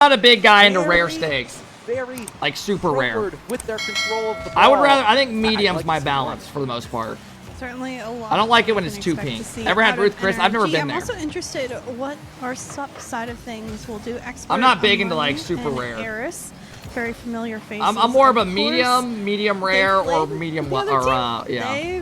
not a big guy into rare stakes. Like super rare. With their control of the ball. I think medium's my balance for the most part. Certainly a lot. I don't like it when it's too pink. Ever had Ruth Chris? I've never been there. I'm also interested what our sup side of things will do. Expert I'm not big into like super rare. Eris, very familiar faces. I'm more of a medium rare, or medium yeah. They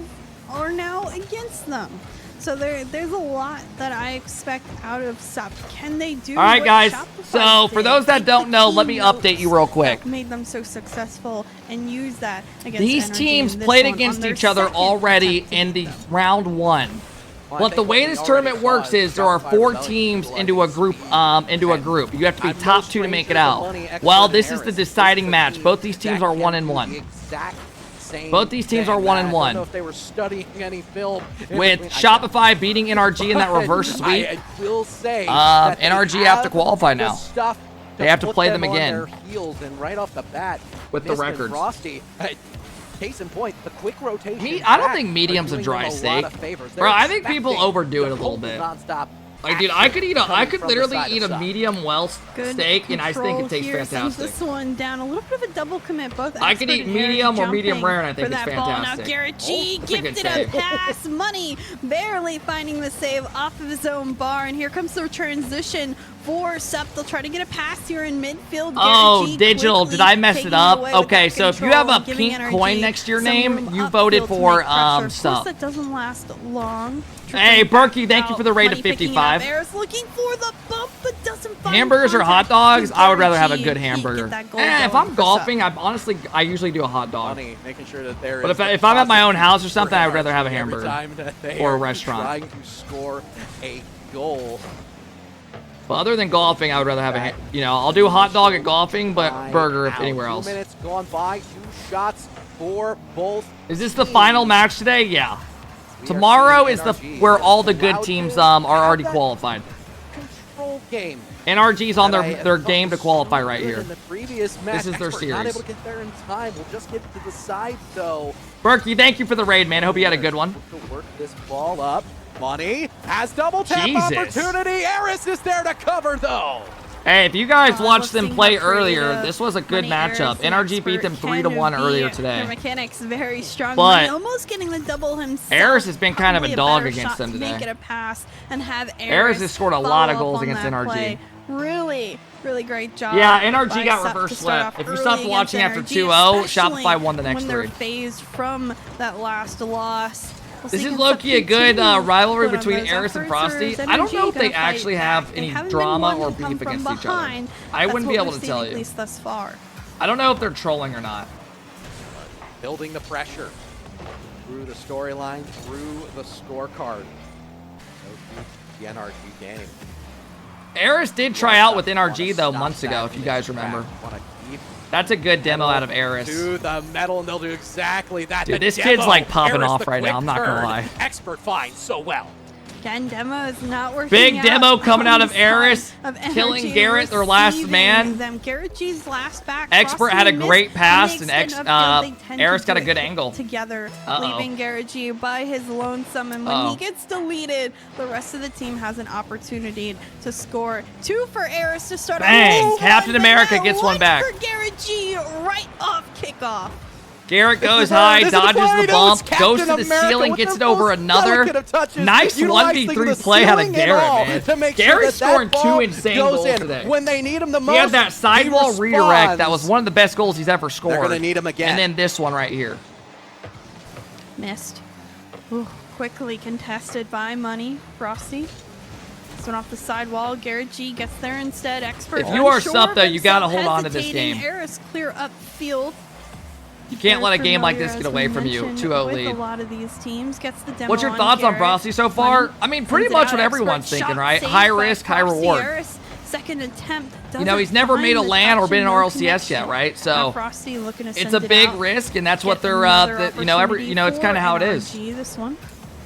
are now against them. So there's a lot that I expect out of SUP. Can they do? All right, guys. So for those that don't know, let me update you real quick. Made them so successful and use that against these NRG teams played against each other already in the round 1. But the way this tournament works is there are 4 teams into a group. You have to be top 2 to make it out. Well, this is the deciding match. Both these teams are 1-1. Both these teams are 1-1. I don't know if they were studying any film. With Shopify beating NRG in that reverse sweep, I will say NRG have to qualify now. They have to play them again. Their heels, and right off the bat, with the records. Frosty, case in point, the quick rotation. I don't think medium's a dry steak. Bro, I think people overdo it a little bit. Like, dude, I could literally eat a medium well steak, and I think it tastes fantastic. This one down, a little bit of a double commit. Both I could eat medium or medium rare, and I think it's fantastic. Now Garrett G gifted a pass. Money barely finding the save off of his own bar, and here comes the transition for SUP. They'll try to get a pass here in midfield. Oh, digital, did I mess it up? Okay, so if you have a pink coin next to your name, you voted for SUP. That doesn't last long. Hey, Berkey, thank you for the rate of 55. Looking for the bump, but doesn't find hamburgers or hot dogs? I would rather have a good hamburger. If I'm golfing, I usually do a hot dog. Making sure that there but if I'm at my own house or something, I would rather have a hamburger or a restaurant. Trying to score a goal. But other than golfing, I would rather have I'll do a hot dog at golfing, but burger if anywhere else. 2 minutes gone by, 2 shots for both. Is this the final match today? Yeah. Tomorrow is where all the good teams are already qualified. Control game. NRG's on their game to qualify right here. This is their series. Not able to get there in time. We'll just get to the side though. Berkey, thank you for the raid, man. I hope you had a good one. To work this ball up. Money has double tap opportunity. Eris is there to cover though. Hey, if you guys watched them play earlier, this was a good matchup. NRG beat them 3-1 earlier today. Mechanics very strong. But almost getting the double himself. Eris has been kind of a dog against them today. Make it a pass and have Eris has scored a lot of goals against NRG. Really great job. Yeah, NRG got reverse swept. If you stopped watching after 2-0, Shopify won the next 3. When they're phased from that last loss. This is low-key a good rivalry between Eris and Frosty. I don't know if they actually have any drama or beef against each other. I wouldn't be able to tell you. At least thus far. I don't know if they're trolling or not. Building the pressure through the storyline, through the scorecard. The NRG game. Eris did try out with NRG though months ago, if you guys remember. That's a good demo out of Eris. To the metal, and they'll do exactly that. Dude, this kid's like popping off right now. I'm not gonna lie. Expert finds so well. Again, demo is not working. Big demo coming out of Eris, killing Garrett, their last man. Garrett G's last back. Expert had a great pass, and Eris got a good angle. Together, leaving Garrett G by his lonesome, and when he gets deleted, the rest of the team has an opportunity to score. 2 for Eris to start. Bang! Captain America gets one back. For Garrett G right off kickoff. Garrett goes high, dodges the bump, goes to the ceiling, gets it over another. Nice 1v3 play out of Garrett, man. Garrett's scoring 2 insane goals today. When they need him the most, he had that sidewall redirect. That was one of the best goals he's ever scored. They're gonna need him again. And then this one right here. Missed. Ooh, quickly contested by Money. Frosty. This one off the sidewall. Garrett G gets there instead. Expert. If you are SUP, though, you gotta hold on to this game. Eris clear up field. You can't let a game like this get away from you. 2-0 lead. A lot of these teams gets the demo. What's your thoughts on Frosty so far? I mean, pretty much what everyone's thinking, right? High risk, high reward. Second attempt. You know, he's never made a LAN or been in RLCS yet, right? So it's a big risk, and that's what they're, it's kind of how it is.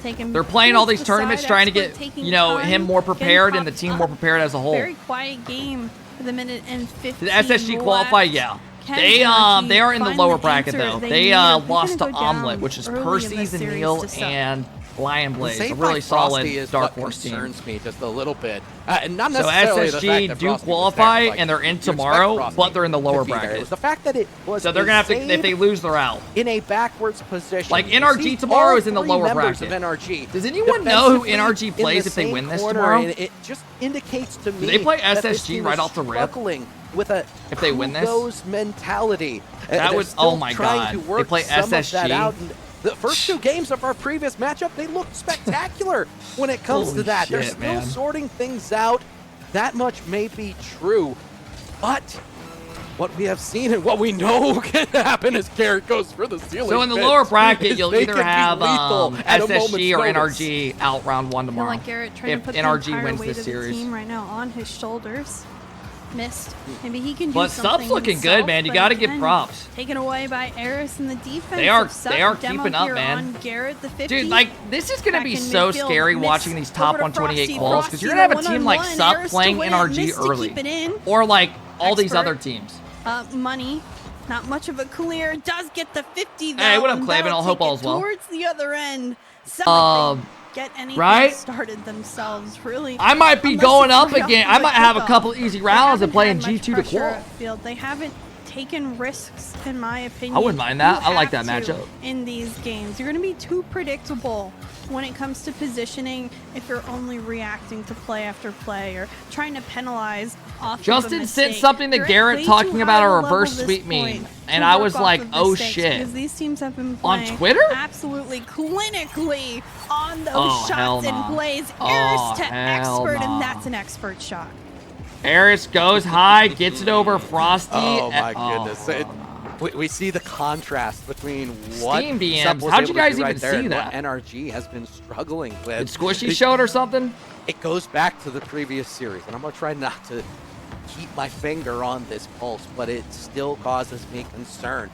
They're playing all these tournaments trying to get, him more prepared and the team more prepared as a whole. Very quiet game for the minute and 15. Did SSG qualify? Yeah. They are in the lower bracket though. They lost to Omelet, which is Percy's and Neil and Lion Blaze, Saved a by really Frosty solid is Dark what Horse team. concerns me just a little bit. And not So necessarily the fact SSG that do Frosty was qualify, there. Like, and they're in you expect tomorrow, Frosty but they're in the lower to be there. It bracket. was the fact that it was So they're gonna have to, if they lose, they're out. in a backwards position. Like, You NRG see tomorrow all is in the three lower members bracket. of NRG Does anyone know who NRG defensively plays in the if they same win this corner, tomorrow? and it just indicates to me they play that this SSG team right is off the rip? struggling with a If they win this? who-goes mentality. That They're would- still oh my trying God. to They work play some of that SSG. out. And the first two games of our previous matchup, they looked spectacular when it comes Holy to that. They're shit, still man. sorting things out. That much may be true, but what we have seen and what we know can happen is Garrett goes for the ceiling. So in the fence. lower bracket, you'll They either can be have lethal at a SSG or moment's notice. NRG out round 1 I feel tomorrow. like Garrett trying if to put NRG the entire wins weight this of the series. team right now on his shoulders. Missed. Maybe he can do But something Sub's looking good, himself, man. You but got to give again, props. Taken away by Eris in the defense. They are- of Sub. they are Demo keeping up, here man. On Garrett, the 50. Dude, like, this is going to Back be in so midfield, scary missed watching these top over to 128 Frosty. calls, because you're going to have a team like Frosty, Sub Eris to playing win it, NRG missed to early. keep it in. Or, like, all these Expert. other teams. Money. Not much of a clear. Does get the 50 though. Hey, what up, and Clavin? that'll I'll hope take it all's well. Towards the other end. Some get anything right? started themselves, really. I might be Unless going it's up right again. off I the might have a kickoff. couple easy They rounds haven't and playing had much G2 to pressure qual. upfield. They haven't taken risks, in my opinion. I wouldn't mind that. You I like have that to matchup. in these games. You're going to be too predictable when it comes to positioning if you're only reacting to play after play or trying to penalize off of a Justin sent mistake. something to You're at Garrett way talking too about high a of level reverse this sweep point meme, to and I work was off like, of oh mistakes, shit. because these teams have been On playing Twitter? absolutely clinically on those Oh, hell shots nah. and plays. Oh, Eris to hell expert, nah. and that's an expert shot. Eris goes high, gets it over Frosty. Oh my Oh, goodness. We see the contrast between what Steam DMs. Sub was How'd you able to guys do right even there see and that? what NRG has been struggling with. Did Squishy show it or something? It goes back to the previous series, and I'm going to try not to keep my finger on this pulse, but it still causes me concern.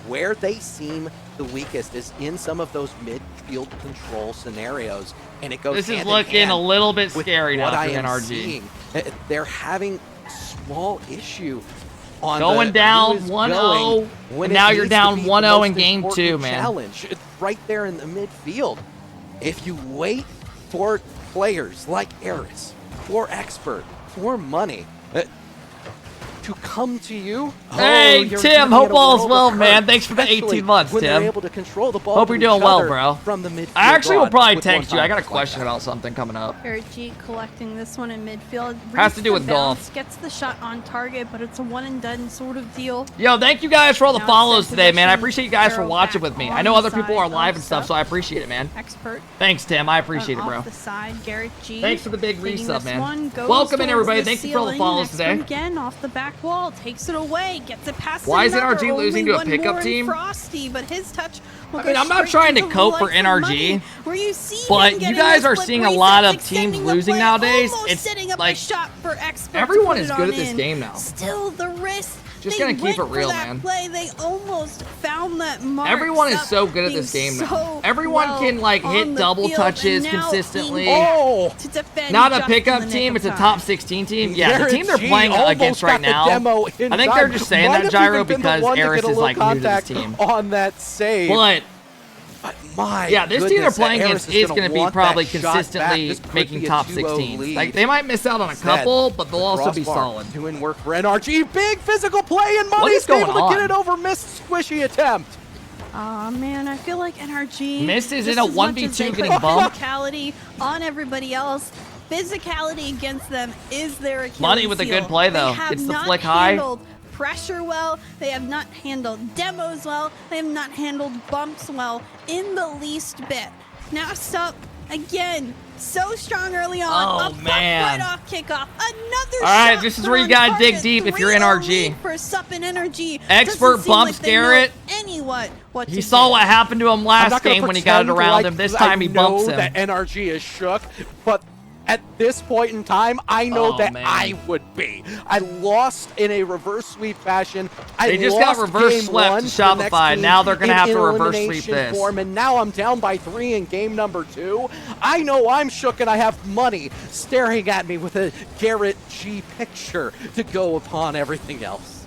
Where they seem the weakest is in some of those midfield control scenarios, and it goes This is hand in looking hand a little bit with scary now what for I am NRG. seeing. They're having small issue on Going the down who is 1-0, going when and it now you're needs to down be the 1-0 in most game important 2, man. Challenge. It's right there in the midfield. If you wait for players like Eris, for expert, for money to come to you. Hey, you're Tim, gonna hope get a all's world well, of man. hurt, Thanks for the especially 18 months, when they're Tim. able to control the ball Hope to you're each doing well, other bro. From the midfield I actually will on probably with text you. I got a one-timers like question that. about something coming up. Eric G collecting this one in midfield. Has to do Reads with the bounce, golf. Gets the shot on target, but it's a one and done sort of deal. Yo, thank you guys for all the Now follows it's in today, man. I position. appreciate you guys for Arrow watching back with me. on I know the other people are side live of and stuff, Sub. so I appreciate it, man. Expert. Thanks, Tim. I appreciate it, Off bro. the side, Garrett G. Thanks for the big taking resub, this man. one, goes Welcome in, towards everybody. the Thank you for all the ceiling. follows Next today. one again off the back wall, takes it away, gets it past Why is another. NRG losing to a Only one pickup more in team? Frosty, but his touch will I mean, go I'm not straight trying to the cope for life of NRG, money, where you see but him you getting guys the are split seeing a resets, lot of extending teams the losing play, nowadays. almost It's setting up like a shot for expert to everyone put is it good on at this in. game now. Still the risk. Just They gonna keep went it real, for that man. Play. They almost found that mark. Everyone is Sub so good at being this game now. so Everyone well can, like, hit on the double field, touches and now consistently. being Oh! to defend Not a just in pickup the nick team, of it's a time. top 16 team. Yeah, the Garrett team they're G playing almost against got right the now. demo I think inside. they're just saying Might that, have Gyro, even been the because one to Eris get a is little like new to this contact team. on that save. But my yeah, this team they're goodness, playing Eris against is gonna going to be want probably that shot back. consistently This could making be a top 2-0 16s. lead. Like, they might miss out on a Instead, couple, but they'll also be Crossbar solid. doing work for NRG. Big physical play, and Money's is going able to get on? it over. Missed squishy attempt. Aw, man, I feel like NRG. Mist is just in a as much 1v2 as they getting put bumped. Physicality on everybody else. Physicality against them is their Achilles Money with a good heel. play, though. They have Gets the not flick high. handled pressure well. They have not handled demos well. They have not handled bumps well in the least bit. Now Sup, again, so strong early on. Oh, Up front, man. right off kickoff. Another All right, shot this is for where you on gotta dig target. deep if you're 3-0 NRG. lead for Sup and NRG. Expert Doesn't seem bumps like they know Garrett. what He to saw do. what happened to him I'm last not gonna game when he got it pretend around like him. This time he bumps I know him. that NRG is shook, but at this point in time, I know Oh, that man. I would be. I lost in a reverse sweep fashion. They just got reverse swept to Shopify. Now they're gonna have to reverse sweep this. Form, and now I'm down by 3 in game number 2. I know I'm shook, and I have Money staring at me with a Garrett G picture to go upon everything else.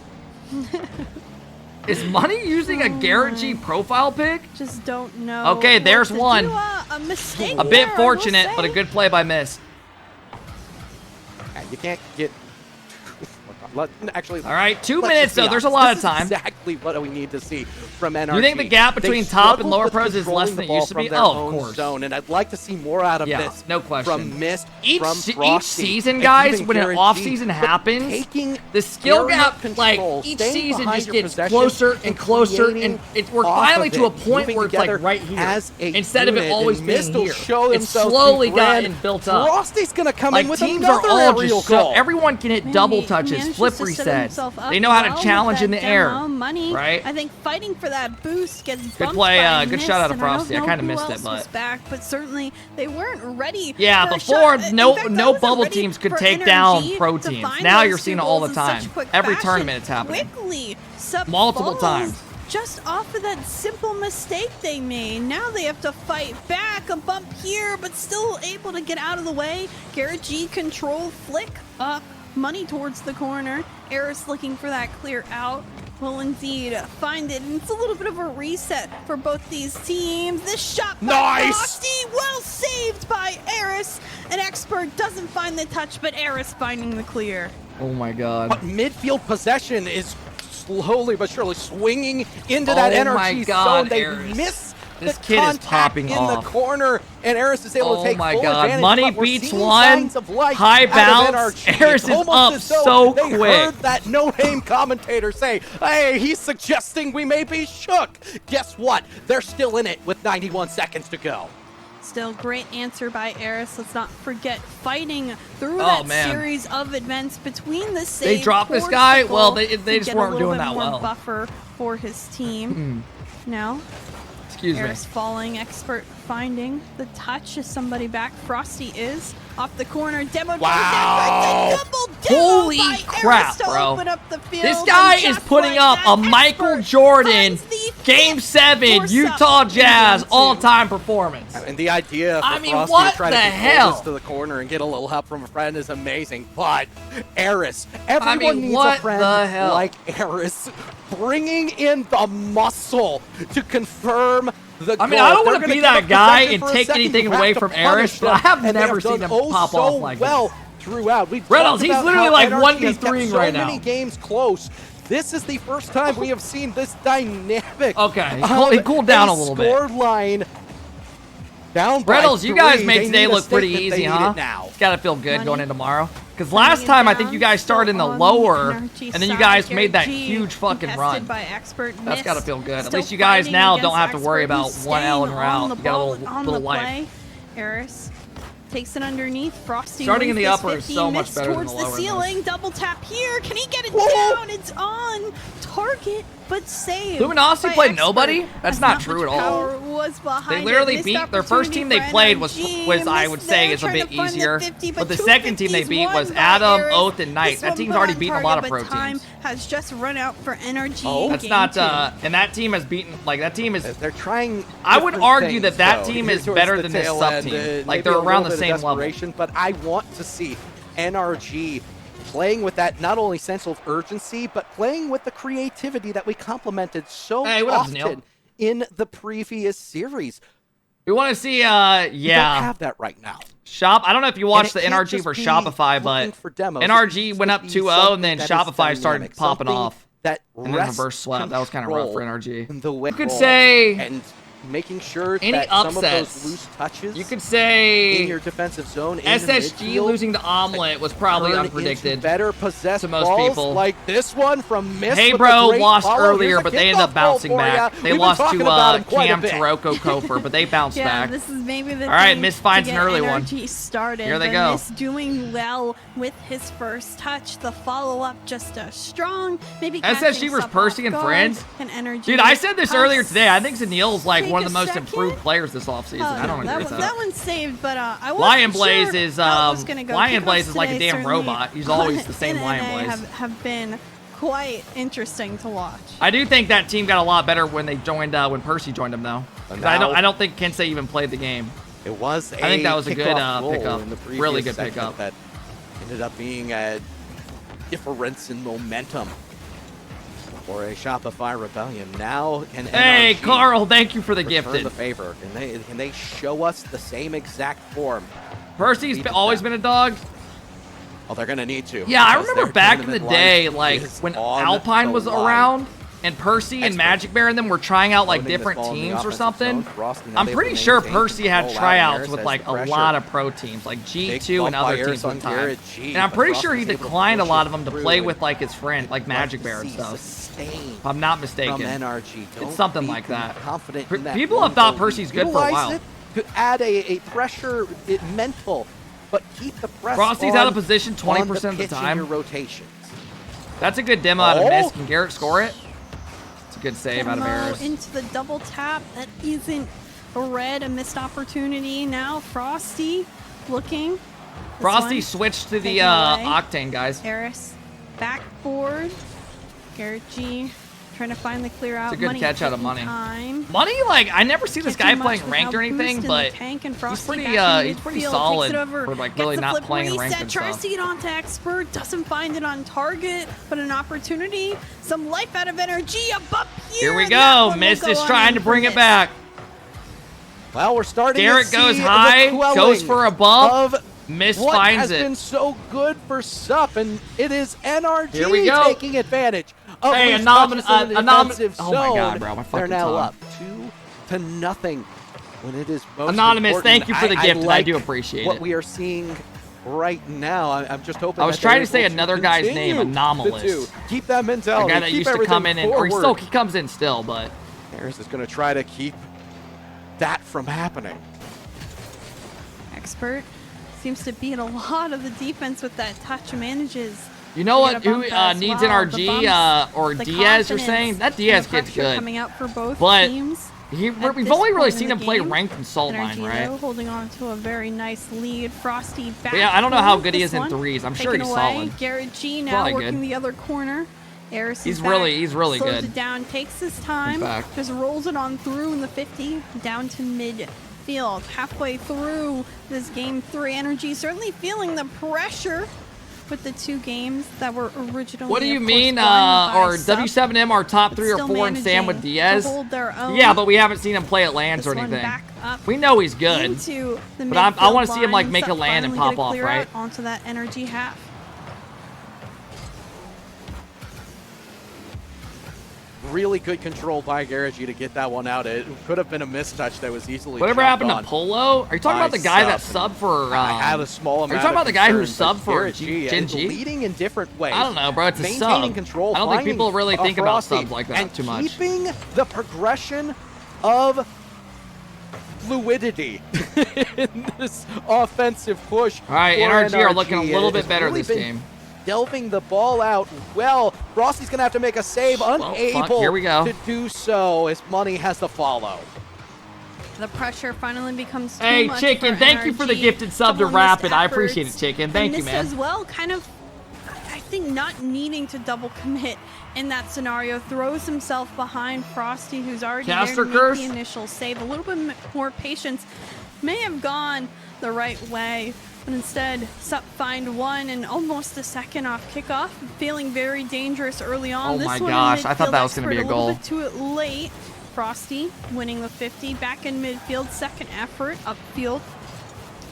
Is Money using a Garrett G profile pick? Just don't know. Okay, there's one. A mistake. A bit fortunate, but a good play by Miss. You can't get... Actually, all right, 2 minutes, though. There's a lot of time. Exactly what we need to see from NRG. You think the gap between top and lower pros is less than it used to be? Oh, of course. Zone, and I'd like to see more out of this. No question. From Mist, each Frosty, season, guys, when an off season happens, the skill gap, like each season, just gets closer and closer, and we're finally to a point where it's like right here, instead of it always being here. It's slowly gotten built up. Frosty's gonna come in with teams are another all aerial just goal. Everyone can hit double touches, flip resets. They know how to challenge in the air, right? I think fighting for that boost gets good play. Good shot out of Frosty. I kind of missed it, but back, but certainly they weren't ready. Yeah, before no bubble teams could take down pro teams. Now you're seeing it all the time. Every tournament it's happening. Quickly, multiple times. Just off of that simple mistake they made. Now they have to fight back. A bump here, but still able to get out of the way. Garrett G control flick up. Money towards the corner. Eris looking for that clear out. Will indeed find it. And it's a little bit of a reset for both these teams. This shot by Frosty, well saved by Eris. An expert doesn't find the touch, but Eris finding the clear. Oh my god. But midfield possession is slowly but surely swinging into that NRG zone. They miss this kid is popping in off the corner, and Eris is able to take full advantage. Money beats one. High bounce. Eris is up so quick. They heard that no-name commentator say, "Hey, he's suggesting we may be shook." Guess what? They're still in it with 91 seconds to go. Still great answer by Eris. Let's not forget fighting through that series of events between the same. They dropped this guy. Well, they just weren't doing that well. Buffer for his team. Now. Excuse me. Eris falling, expert finding the touch. Is somebody back? Frosty is off the corner. Demo. Wow! Holy crap, bro! This guy is putting up a Michael Jordan Game 7 Utah Jazz all-time performance. And the idea for Frosty to try to control this to the corner and get a little help from a friend is amazing. But Eris, everyone needs a friend like Eris, bringing in the muscle to confirm the goal. I mean, I don't want to be that guy and take anything away from Eris, but I have never seen him pop off like this. Throughout, Reynolds, he's literally like 1v3 right now. So many games close. This is the first time we have seen this dynamic. Okay, he cooled down a little bit. Score line down by Reynolds, you guys made today look pretty easy, huh? It's got to feel good going in tomorrow. Because last time, I think you guys started in the lower, and then you guys made that huge fucking run. That's got to feel good. At least you guys now don't have to worry about one L in route. You got a little life. Eris takes it underneath. Frosty starting in the upper is so much better than the lower. Towards the ceiling, double tap here. Can he get it down? It's on target, but saved. Luminosity played nobody? That's not true at all. They literally beat their first team they played was I would say is a bit easier. But the second team they beat was Adam, Oath, and Knight. That team's already beaten a lot of pro teams. Has just run out for NRG. That's not and that team has beaten that team is. They're trying. I would argue that team is better than this sub team. Like they're around the same level. But I want to see NRG playing with that not only sense of urgency, but playing with the creativity that we complimented so often in the previous series. We want to see, We don't have that right now. Shop. I don't know if you watched the NRG for Shopify, but NRG went up 2-0, and then Shopify started popping off. And then reverse swap. That was kind of rough for NRG. You could say... And making sure any that upsets. some of those loose touches you could say in your defensive zone, SSG losing the omelet was probably unpredicted. Better possessed to most people. Like this one from Miss. Hey Bro lost earlier, but they ended up bouncing back. They lost to Cam Taroko Kofer, but they bounced back. This is maybe the all right, Miss finds an early one. Started. Here they go. Miss doing well with his first touch. The follow-up just a strong, maybe SSG versus Percy and friends. NRG. Dude, I said this earlier today. I think Zanil's like one of the most improved players this offseason. I don't agree with that. That one's saved, but I wasn't Lion Blaze sure is Lion Blaze is like a damn robot. He's always the same Lion Blaze. Have been quite interesting to watch. I do think that team got a lot better when they joined when Percy joined them though. I don't think Kensei even played the game. It was. I think that was a good pickup. Really good pickup. That ended up being a difference in momentum. or a Shopify Rebellion. Now can Hey, NRG Carl, thank you for the return gifted. the favor? Can they show us the same exact form? Percy's always been a dog. Oh, they're gonna need to. Yeah, I because remember their back in the tournament day, life like is when on Alpine the was line. around, and Percy and Magic Bear and them were trying out like Loading this different ball in the teams or offensive something. zone. Frosty now I'm able pretty to sure maintain Percy had control. tryouts Harris with has like the a pressure. lot of pro teams, like Big G2 and bump by other Harris teams one on time. Garrett G, And I'm but pretty sure he Frosty's able to declined a push lot it of them to through, play and with like his friend, like Magic Bear and see stuff. sustain If I'm not from mistaken. NRG. Don't It's something be like that. Confident in that People one have thought goal. Percy's good for a Utilize while. it to add a pressure mental, but keep the press Frosty's on, out of position 20% on of the pitch in time. your rotations. That's a good demo out of Oh. Miss. Can Garrett score it? It's a good save out of Demo Harris. into the double tap. That isn't a red, a missed opportunity. Now Frosty looking. This Frosty one, switched to the taken away. Octane, guys. Harris backboard. Garrett G trying to find the clear out. It's a good Money catch out of taking Money. Time. Money, like, I never see this Can't guy do playing much ranked or without anything, boost in but the tank, and he's Frosty pretty, back in he's pretty midfield, solid takes it over, for, like, gets really the not flip playing ranked reset, and tries stuff. to get onto Expert, doesn't find it on target, but an opportunity, some life out of energy, a bump here. Here we and that go. one will Mist go is on trying in to for bring it Mist. back. Well, we're starting Garrett to goes see high, the quelling goes for a bump. of Mist what finds has it. been so good for Sup, and it is NRG Here we go. taking advantage of Hey, loose Anomaly- touches in the defensive oh my zone. God, bro, my They're fucking now tongue. up 2-0 when it is most Anonymous, important. thank you for the gift, and I like do appreciate what it. we are seeing right now. I'm just hoping. I was that trying they're to say able another guy's continue name, Anomalous. the two. Keep that The mentality. guy that keep used to come in everything and, or he forward. comes in still, but Harris is going to try to keep that from happening. Expert seems to beat a lot of the defense with that touch, manages. you know to what? get a Who bump as needs well. NRG The bumps, or the Diaz? You're confidence, saying that and Diaz the kid's pressure good, coming out for both but teams. we've At only this really point seen in him the play game, ranked and salt mine, NRG, right? though, holding on to a very nice lead. Frosty back. But yeah, I don't know how forward good he this is in one. threes. I'm sure Taken he's away. solid. Garrett G now Probably working good. the other corner. Harris He's is really back, slows good. it down, takes his time, fact. just rolls it on through in the 50, down to midfield. Halfway through this game 3, NRG certainly feeling the pressure with the 2 games that were originally. What do you of course, mean, blinded by or Sup, W7M our top 3 or still 4 and Sam with managing Diaz? to hold their own. Yeah, but we haven't seen him play at lands This or one anything. back up We know he's good. into the But I midfield wanna see him, like, line. make a Sup land and finally pop get a off, clear right? out onto that energy half. Really good control by Garrett G to get that one out. It could have been a mistouch that was easily. Whatever jumped happened on to Polo? Are you talking by about the guy that Sup, subbed for? I had a small amount. Are you talking about the guy who concern, subbed but for Garrett G Gen is G? leading in different ways. I don't know, bro. It's a Maintaining sub. control. I don't think finding people really a think about Frosty, subs like that and too much. Keeping the progression of fluidity in this offensive push. All right, for NRG are looking a little It's bit better really this been game. Delving the ball out well. Frosty's gonna have to make a save, unable Here we go. to do so as Money has to follow. The pressure finally becomes too Hey, much Chicken, for thank you for the NRG. gifted sub to Couple missed Rapid. I appreciate it, efforts. Chicken. Thank And you, Mist man. as well, kind of, I think, not needing to double commit in that scenario, throws himself behind Frosty, who's already Caster there to curse? make the initial save. A little bit more patience may have gone the right way, but instead, Sup find one and almost a second off kickoff, feeling very dangerous early on. Oh This my one in gosh, I thought midfield, that was gonna be Expert a goal. little bit too late. Frosty winning the 50, back in midfield, second effort, upfield.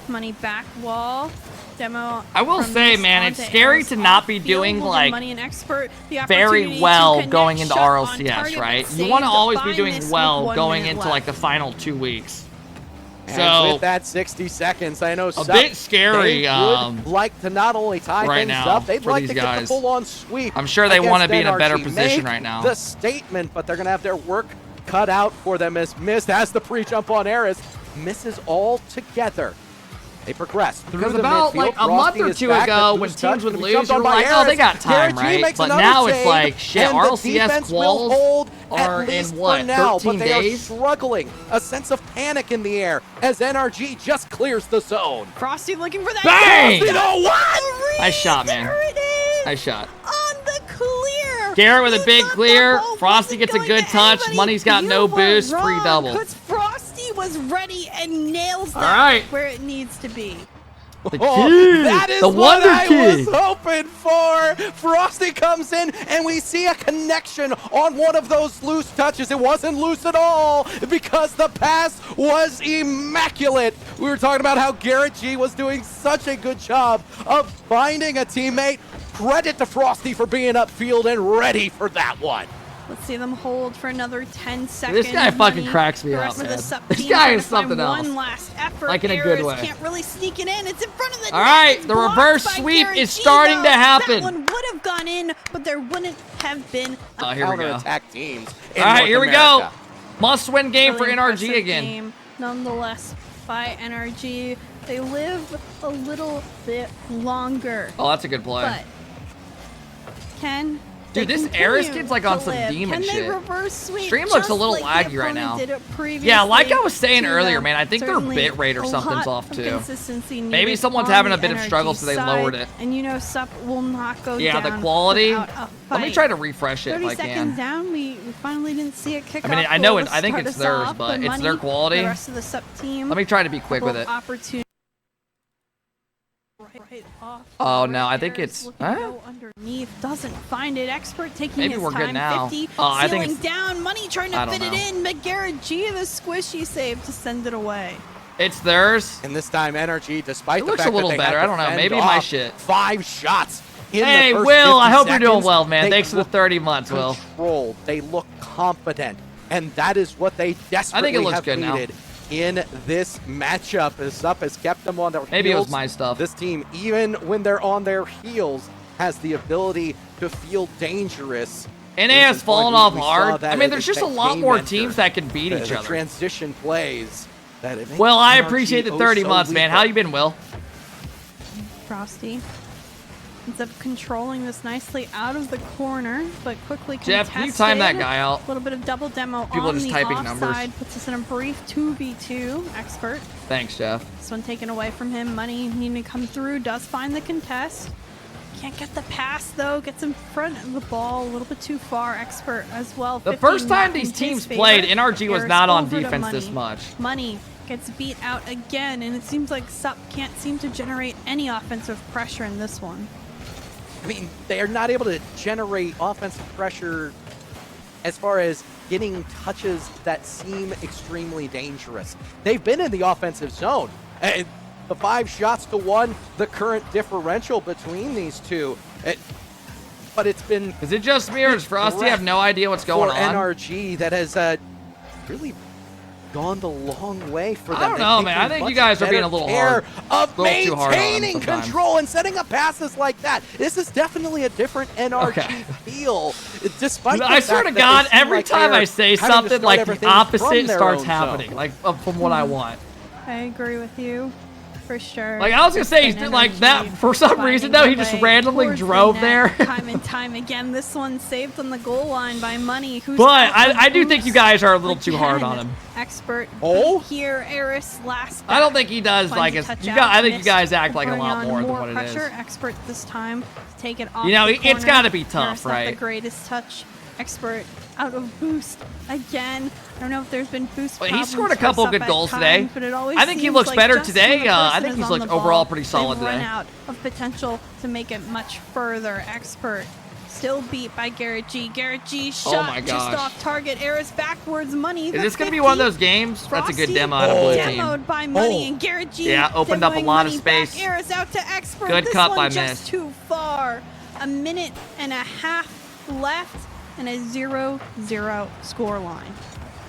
Money back wall. Demo. I will from say, Mist man, onto it's scary Ares to not be off-field, doing, holding like, Money and Expert, the very opportunity to well connect, going into shot on RLCS, target, right? but You want to saved always be by doing Mist with well 1 going minute into like the left. final 2 weeks. And So with that 60 seconds, I know a Sup, bit scary, they would like to not only tie right things now up, they'd for like these to get guys. the full-on sweep. I'm sure they want to against be in a better NRG. position Make right now. the statement, but they're going to have their work cut out for them as Mist has the pre-jump on Ares, misses altogether. They progress through Because the about midfield. like a month Frosty or is 2 back, ago, but when loose touch teams would gonna be lose, jumped you on were by like, oh, they Ares. got time, Garrett G right? makes But another now it's save, like, shit, and the RLCS defense will quals hold are at least in what, for now, 13 but they are days? struggling. A sense of panic in the air as NRG just clears the zone. Frosty looking for that. Bang! You know what? Nice shot, man. There it is. Nice shot. On the clear. Garrett with a He big thought clear. that ball Frosty wasn't gets a going good to touch. anybody. Money's got You no were boost. Free wrong, double. 'cause Frosty was ready and nails that All right. where it needs to be. The kid. That is the what Wonder I Kid. was hoping for. Frosty comes in, and we see a connection on one of those loose touches. It wasn't loose at all because the pass was immaculate. We were talking about how Garrett G was doing such a good job of finding a teammate. Credit to Frosty for being upfield and ready for that one. Let's see them hold for another 10 seconds. This guy fucking cracks me up, man. This guy is something else. One last effort. Like in a good Aris way. Can't really sneak it in. It's in front of the net. All right, It's the blocked reverse by sweep Garrett is G, starting though. to happen. That one would have gone in, but there wouldn't have been a Oh, here we go. Counterattack teams. All right, here we go. America. Must-win game for really NRG impressive again. game, nonetheless, by NRG. They live a little bit longer, Oh, that's a good play. but can Dude, they this continue Aris kid's like on to some live? demon Can shit. They reverse sweep Stream looks a just little like the laggy right opponent now. did it Yeah, like I previously was saying to earlier, them? man, I think their Certainly bit rate or a something's lot off of too. consistency Maybe needed someone's on having a the bit of struggle, NRG so they side, lowered it. And you know, Sup will not go Yeah, down the quality. without a Let me fight. try to refresh it 30 if I seconds can. down, we finally didn't see a kickoff. I mean, I know goal it. to I think start it's us theirs, off, but it's Money, their quality. The rest of the Sup team. Let me try to be quick with it. Opportunity. Right off. Oh, no, I think Aris it's- looking to huh? go underneath, doesn't find it. Expert taking Maybe his we're time. good now. 50, Oh, I think sealing it's- down. Money trying I to don't fit it know. in. But Garrett G, the squishy save to send it away. It's theirs. And this time, NRG, despite It the looks fact a little that they better. had I don't know. to fend Maybe my off shit. 5 shots in Hey, the first Will, 50 I hope you're doing seconds, well, man. they Thanks for the look 30 months, Will. controlled. They look confident, and that is what they desperately looks have good now. needed in this matchup. As Zup has kept them on their Maybe it heels. was my stuff. This team, even when they're on their heels, has the ability to feel dangerous. NA Case has in fallen point, off we saw hard. that I mean, at there's the just a lot more Venture. teams that can beat each The other. transition plays. That it makes Well, I NRG appreciate the oh 30 so months, man. lethal. How you been, Will? Frosty ends up controlling this nicely out of the corner, but quickly Jeff, contested. can you time that guy out? A little bit of double demo People on just the typing offside, numbers. puts us in a brief 2v2. Expert. Thanks, Jeff. This one taken away from him. Money needing to come through. Does find the contest. Can't get the pass though. Gets in front of the ball a little bit too far. Expert as well. The 50 first time not in these his teams favor. played, NRG was Aris not on over to defense this Money. much. Money gets beat out again, and it seems like Sup can't seem to generate any offensive pressure in this one. I mean, they are not able to generate offensive pressure as far as getting touches that seem extremely dangerous. They've been in the offensive zone. And the 5 shots to 1, the current differential between these two. But it's been Is it just me or does Frosty have no idea what's going for on? NRG that has really gone the long way for them. I don't know, man. I think you guys are being a little hard. Of A little too hard on them maintaining sometimes. control and setting up passes like that. This is definitely a different NRG Okay. feel. Despite the I swear fact to that God, they seem every like time they are I say having to something, start like the everything from opposite their starts own happening, zone. like from what I want. I agree with you, for sure. Like I was gonna say, It's been like that NRG for some reason though, he just finding their way randomly towards the drove net there. time and time again. This one saved on the goal line by Money. Who's But out of I do think you boost guys are a little too hard again. on him. Expert Oh? here, Aris last. I don't think he does Finds like a as touch you out, got. I think you missed, guys act like a putting lot on more than what it pressure. is. Expert this time to take it off. You know, the it's corner. gotta be tough, Aris not right? the greatest touch. Expert out of boost again. I don't know if there's been boost. But he problems scored a for couple Sup good at goals times, today. But it always I think he seems looks like better just today. when the I person think is he's on looked the ball, overall pretty solid they've run today. out of potential to make it much further. Expert still beat by Garrett G. Garrett G shot my just gosh. off target. Aris backwards. Money. Is the this gonna be 50. one of those games? That's a good Frosty demo out of blue team. demoed by Money and Garrett G. Yeah, opened up a demoing lot of Money back. space. Aris out to Expert. Good this cut one by just Miss. too far. A minute and a half left and a 0-0 scoreline.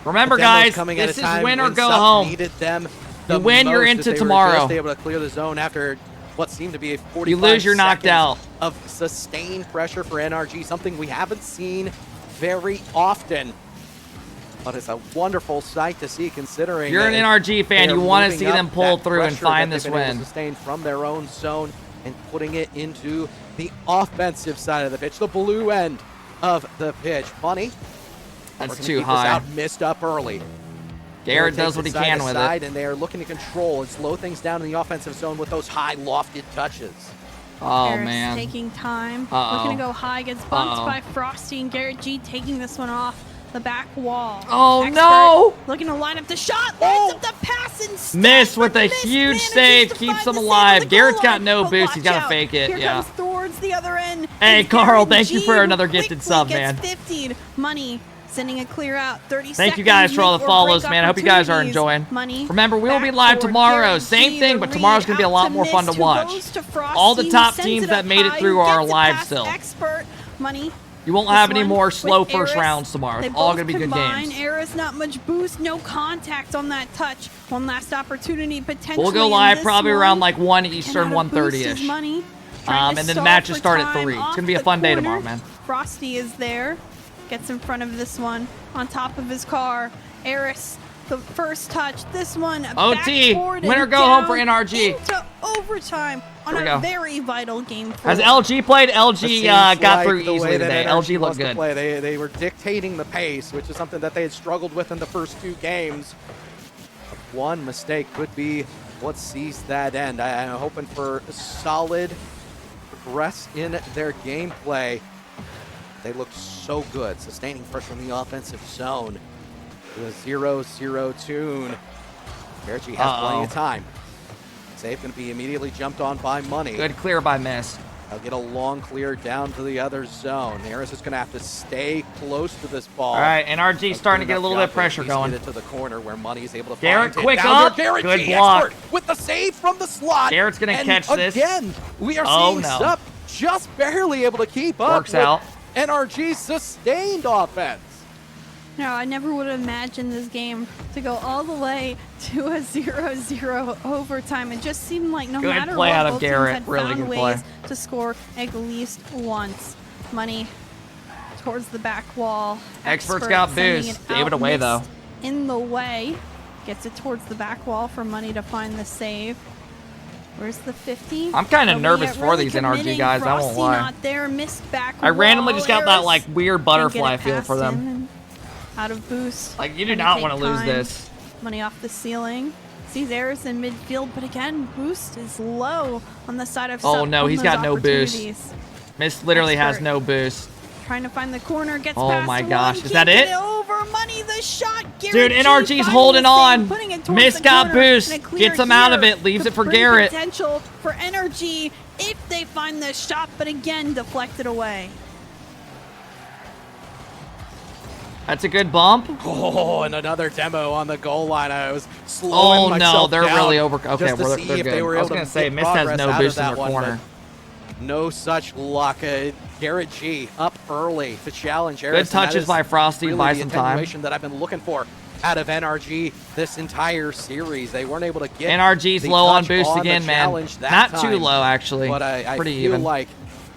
Remember, The demo's guys, coming at this a is time win or when go Sup home. Needed them You the win, you're most, into as they were tomorrow. just able to clear the zone after what seemed to be a 45 You lose, you're knocked out. seconds of sustained pressure for NRG, something we haven't seen very often. But it's a wonderful sight to see, considering If you're an that NRG fan, they're you want to moving see up them pull that through and pressure find that this they've been able to win. sustain from their own zone and putting it into the offensive side of the pitch, the blue end of the pitch. Money. That's We're gonna too keep this high. out, missed up early. Garrett Takes does what he side can to with side, it. and they are looking to control and slow things down in the offensive zone with those high lofted touches. Oh Aris man. taking time. Uh-oh. Looking to go high. Gets bumped Uh-oh. by Frosty and Garrett G taking this one off. the back wall. Oh, Expert no. looking to line up the shot. Lines up the pass instead. Miss with a Miss huge manages save. to Keeps find him the save alive. on the Garrett's goal got line, no but boost. He's watch got to out. fake it. Here Yeah. comes towards the other end. Hey, And Carl, NRG thank you for another gifted quickly sub, gets man. 50'd. Money sending a clear out. 30 Thank you guys for all the follows, man. I hope you guys are enjoying. Money. Remember, we will be live tomorrow. Same thing, but tomorrow's going to be a lot more fun to watch. All the top teams that made it through are live still. Expert. Money. You won't have any more slow first rounds tomorrow. It's all going to be good games. Era's not much boost, no contact on that touch. One last opportunity potentially. We'll go live probably around like 1 Eastern, 1:30ish. And then the matches start at 3. It's going to be a fun day tomorrow, man. Frosty is there. Gets in front of this one on top of his car. Eris, the first touch. This one OT. Win or go home for NRG. Into overtime on a very vital game. Has LG played? LG got through easily today. LG looked good. They were dictating the pace, which is something that they had struggled with in the first 2 games. One mistake could be what sees that end. I'm hoping for solid progress in their gameplay. They look so good, sustaining pressure in the offensive zone. The 0-0 tune. RG has plenty of time. Save going to be immediately jumped on by Money. Good clear by Miss. They'll get a long clear down to the other zone. Harris is going to have to stay close to this ball. All right, NRG starting to get a little bit of pressure going. Get it to the corner where Money is able to Garrett, find quick it. Down up. Garrett Good G, block. with the save from the slot. Garrett's going to catch this. Again, we are seeing Sup just barely able to keep up. Works out. NRG's sustained offense. No, I never would have imagined this game to go all the way to a 0-0 overtime. It just seemed like no matter play what, out of both Garrett. teams had Really found good play. ways to score at least once. Money towards the back wall. Expert's got boost. Gave it away though. In the way, gets it towards the back wall for Money to find the save. Where's the 50? I'm kind of nervous for these NRG guys, I won't lie. Not there, missed back I randomly just got that Eris like weird butterfly can't get it feel for past them. him. Out of boost. Like you do not want to lose this. Money off the ceiling. Sees Eris in midfield, but again, boost is low on the side of Oh no, he's got no boost. Miss literally has no boost. Trying to find the corner, gets oh past my one, gosh, is that it? Over Money, the shot. Dude, NRG's holding on. Miss got boost, gets him out of it, leaves it for Garrett. Potential for NRG if they find the shot, but again, deflected away. That's a good bump. Oh, and another demo on the goal line. I was slowing myself no, they're down really over. Okay, just to they're see good. if they were I was able gonna to say, get Miss has progress no out boost of in that their one, corner. No such luck. Garrett G up early to challenge Good Eris. touches by Frosty, really buy the some time. attenuation that I've been looking for out of NRG this entire series. They weren't able to get NRG's the low on touch boost the again, man. challenge that Not time. too low, actually. But I pretty feel even. like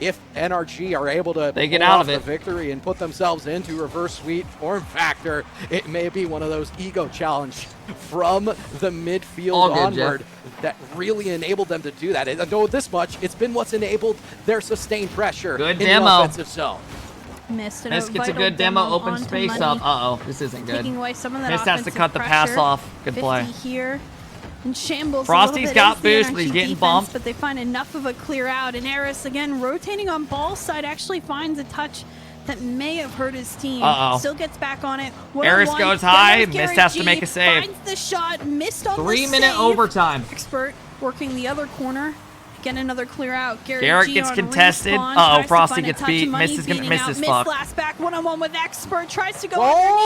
if NRG are able to they get pull out off of it. the victory and put themselves into reverse sweep form factor, it may be one of those ego challenge from the midfield onward that really enabled them to do that. And I know this much, it's been what's enabled their sustained pressure in the offensive zone. Missed Miss gets a good demo, open space up. Uh-oh, this isn't good. Taking away some of that Miss has to cut the pass pressure. off. Good play. 50 here. And shambles Frosty's got boost, but he's getting bumped. But they find enough of a clear out. And Eris, again, rotating on ball side, actually finds a touch that may have hurt his team. Uh-oh. Still gets back on it. Eris goes high. Miss has to make a save. Finds the shot. Missed on the 3-minute overtime. Expert working the other corner. Again, another clear out. Garrett gets contested. Uh-oh, Frosty gets beat. Miss is going to miss this fuck. Last back one-on-one with Expert. Tries to go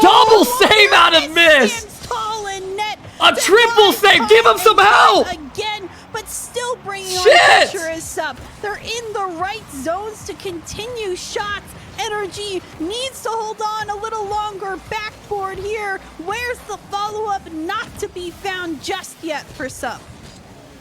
double save out of Miss. A triple save. Give him some help. Again, but still bringing on Shit. pressure is up. They're in the right zones to continue shots. NRG needs to hold on a little longer. Backboard here. Where's the follow-up? Not to be found just yet for Sup.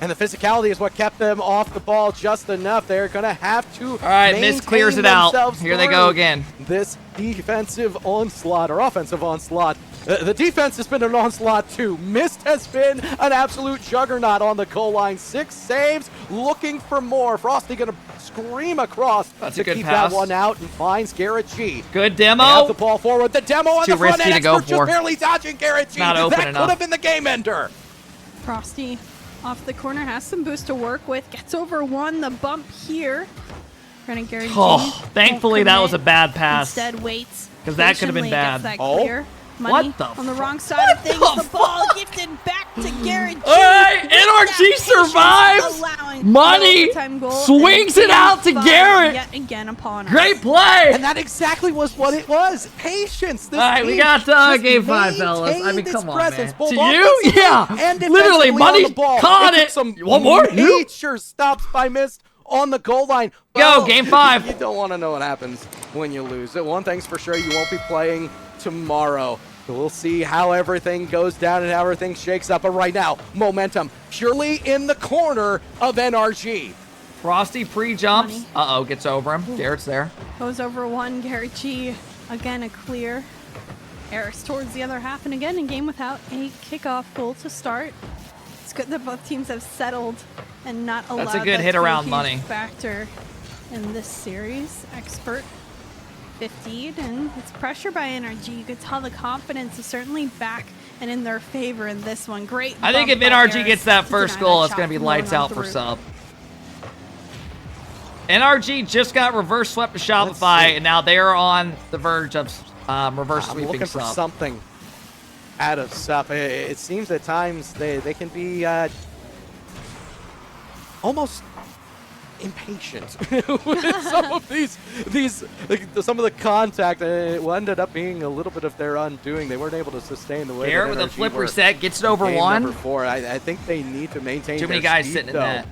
And the physicality is what kept them off the ball just enough. They're going to have to All right, Miss clears it out. Here they go again. This defensive onslaught or offensive onslaught. The defense has been an onslaught too. Mist has been an absolute juggernaut on the goal line. 6 saves, looking for more. Frosty going to scream across to keep that one out and finds Garrett G. Good demo. They have the ball forward. The demo on the front end. Expert just barely dodging Garrett G. Not open that enough. could have been the game ender. Frosty off the corner, has some boost to work with. Gets over one, the bump here. Gary G. Thankfully that was a bad pass. Instead waits. because that could have been patiently bad. gets that clear. Money What the on the wrong fuck? side of things. What The the ball gifted back to Garrett G. Hey, With that NRG survives. patience, allowing Money the overtime goal, swings and it out to game Garrett. Yet again upon us. Great play. And that exactly was what it was. Patience. This All right, we team got just game 5, fellas. I maintained mean, its come on, presence, man. both To you? offensively Yeah. and Literally, defensively on Money the ball. caught took it. Some One more? major stops by Mist on the goal line. Go, game 5. You don't want to know what happens when you lose. One thing's for sure, you won't be playing tomorrow. We'll see how everything goes down and how everything shakes up. But right now, momentum purely in the corner of NRG. Frosty pre-jumps. Money. Uh-oh, gets over him. Garrett's there. Goes over one. Garrett G. Again, a clear. Eric's towards the other half, and again, a game without a kickoff goal to start. It's good that both teams have settled and not allowed That's a good that hit to be around huge Money. factor in this series. Expert 50'd, and it's pressure by NRG. You could tell the confidence is certainly back and in their favor in this one. Great. I think if bump by NRG Eris gets that to first deny goal, that it's going to shot be from lights going on out for through. sub. NRG just got reverse swept to Shopify, and now they are on the verge of reverse I'm sweeping looking for sub. something out of sub. It seems at times they can be almost impatient with some of some of the contact. It ended up being a little bit of their undoing. They weren't able to sustain the way. Garrett that with a NRG flip were reset, gets it over game one. Number 4. I think they need to maintain Too many their guys speed, sitting in though. net.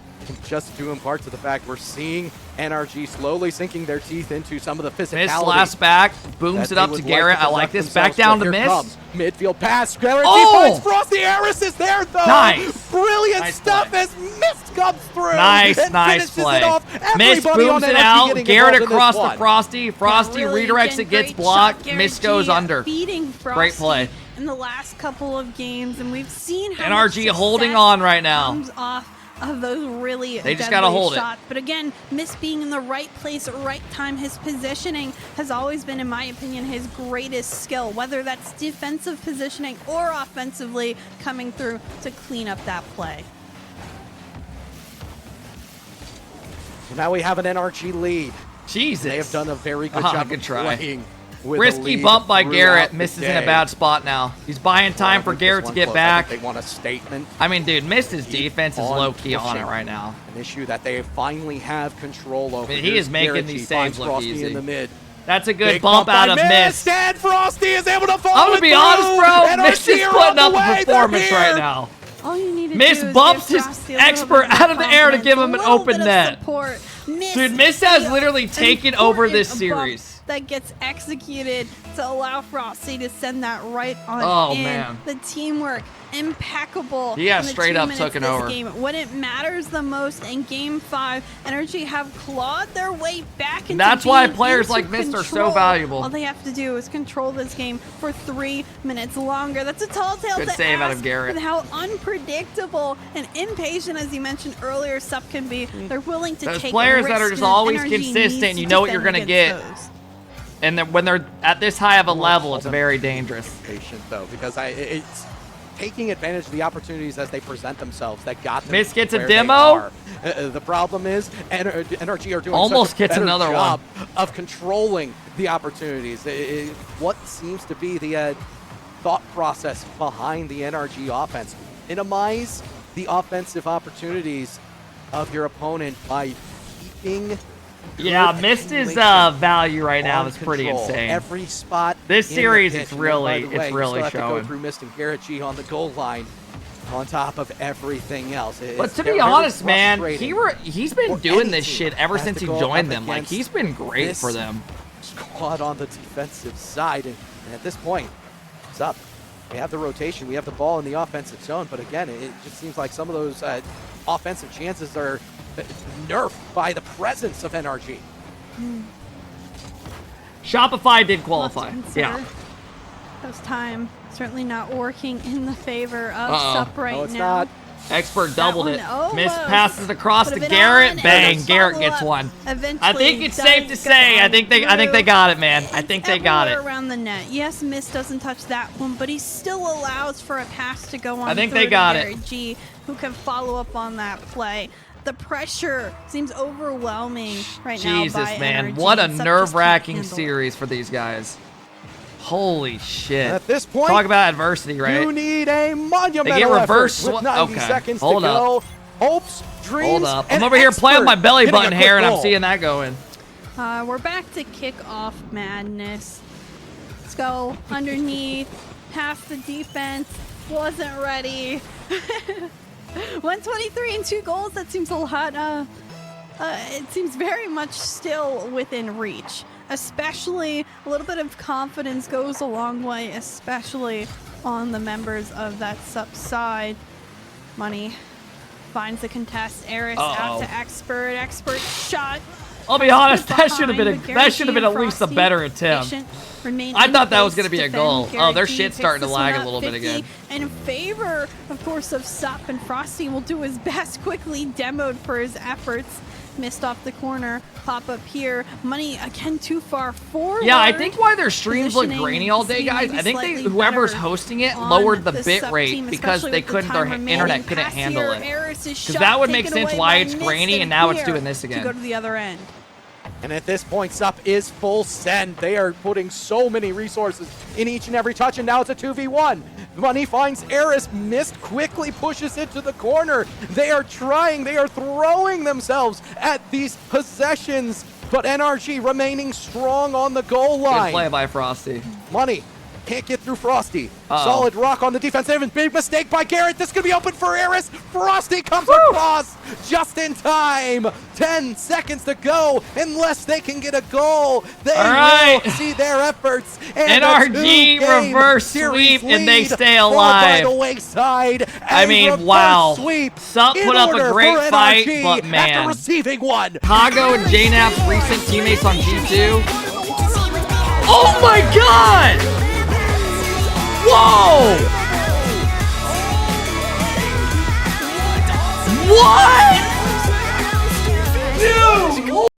Just due in part to the fact we're seeing NRG slowly sinking their teeth into some of the physicality. Mist last back, booms that it up they to would Garrett. like to I like conduct this. Back themselves down to with. Here Mist. comes midfield pass. Garrett Oh! finds Frosty. Eris is there though. Nice. Brilliant Nice stuff play. as Mist comes through. Nice, and nice finishes play. It off. Mist Everybody on booms it NRG out. getting Garrett involved in this across to one. Frosty. Frosty Really, redirects again, it, gets great blocked. shot. Garrett Mist goes G under. Beating Frosty Great play. in the last couple of games, and we've seen how NRG much holding success on right now. comes off of those really They just deadly gotta hold it. shots. But again, Mist being in the right place at the right time, his positioning has always been, in my opinion, his greatest skill, whether that's defensive positioning or offensively coming through to clean up that play. Now we have an NRG lead. Jesus. They have done a very good Ah, job good of try. playing with a Risky lead bump by throughout Garrett. the Mist is in a day. bad spot now. He's buying time for I think Garrett this to one get close. I think back. they want a statement. I mean, dude, Mist's defense is on low-key on it pushing. right now. An issue that they finally have control over. I mean, he Here's is making Garrett these G, saves finds look Frosty easy. in the mid. That's a good Big bump out by of Mist. And Frosty is able to follow I'm gonna it be through. honest, bro. NRG Mist is are putting on the up a way. They're performance here. right now. All you need to Mist do is bumps give his Frosty a little expert bit more out of the air to confidence, give him a an little open bit of net. support. Dude, Mist has literally taken over this series. That gets executed to allow Frosty to send that right on Oh, in. man. The teamwork, impeccable. He has in the straight 2 up minutes taken this over. Game. When it matters the most in Game 5, NRG have clawed their way back into That's why being players into like Mist are so control. valuable. All they have to do is control this game for 3 minutes longer. That's a tall tale Good to save out of ask Garrett. with how unpredictable and impatient, as you mentioned earlier, Sup can be. They're willing to Those take players risks, that are just and always NRG consistent, needs you to know what you're defend gonna get. against those. And then when they're at this high of a level, it's very dangerous. Patient though, because it's taking advantage of the opportunities as they present themselves that got them Mist gets a where they demo. are. The problem is NRG are doing Almost such a gets better another job of controlling the opportunities. What seems to be the thought process behind the NRG offense? Minimize the offensive opportunities of your opponent by keeping Yeah, good Mist is accumulation value right now on is pretty control. insane. Every spot. This in the series, pitch. it's And then, by really- the it's way, you really still have to showing. go through Mist and Garrett G on the goal line, on top of everything else. But to be very honest, man, frustrating he's been for doing any this team shit ever has since to he go joined up them. Like, against he's been great this for them. Squad on the defensive side, and at this point, it's up. We have the rotation, we have the ball in the offensive zone, but again, it just seems like some of those offensive chances are nerfed by the presence of NRG. Shopify did qualify. Yeah. Those time certainly not working in the favor of Uh-oh. Sup right No, it's now. not. Expert doubled one it. almost Mist passes across to could've been Garrett. on, Bang! and a Garrett gets follow-up one. eventually I think it's does safe to go say. I on think they through. got it, man. I It's think they got it. everywhere around the net. Yes, Mist doesn't touch that one, but he still allows for a pass to go on. I think through they to got it. Garrett G, who can follow up on that play. The pressure seems overwhelming right now. Jesus, by man. NRG. What a Sup just can't nerve-wracking handle it. series for these guys. Holy shit. At this point, talk about adversity, right? You need a monumental they get reverse effort with 90 okay. seconds Hold to up. go. Hopes, dreams, Hold up. I'm and over here playing with my belly button hitting a hair, quick and I'm goal. seeing that going. We're back to kick-off madness. Let's go underneath, past the defense. Wasn't ready. 123 and 2 goals. That seems a lot. It seems very much still within reach. Especially a little bit of confidence goes a long way, especially on the members of that sub side. Money finds the contest. Eris out to Expert. Expert shot. I'll be honest, that should have been at least a better attempt. I thought that was going to be a goal. Oh, their shit's starting to lag a little bit again. In favor, of course, of Sup, and Frosty will do his best. Quickly demoed for his efforts. Missed off the corner. Pop up here. Money again too far forward. Yeah, I think why their streams look grainy all day, guys. I think whoever's hosting it lowered the bit rate because they couldn't. Their internet couldn't handle it. Because that would make sense why it's grainy, and now it's doing this again. To go to the other end. And at this point, Sup is full send. They are putting so many resources in each and every touch, and now it's a 2v1. Money finds Eris, missed, quickly pushes it to the corner. They are trying, they are throwing themselves at these possessions, but NRG remaining strong on the goal line. Good play by Frosty. Money can't get through Frosty. Solid rock on the defense. Big mistake by Garrett. This could be open for Eris. Frosty comes across just in time. 10 seconds to go. Unless they can get a goal, they will see their efforts. And NRG reverse sweep, and they stay alive. By the wayside, I mean, wow. Sup put up a great fight, but man. After receiving one. Pago and JNAP's recent teammates on G2. Oh my god! Whoa! What?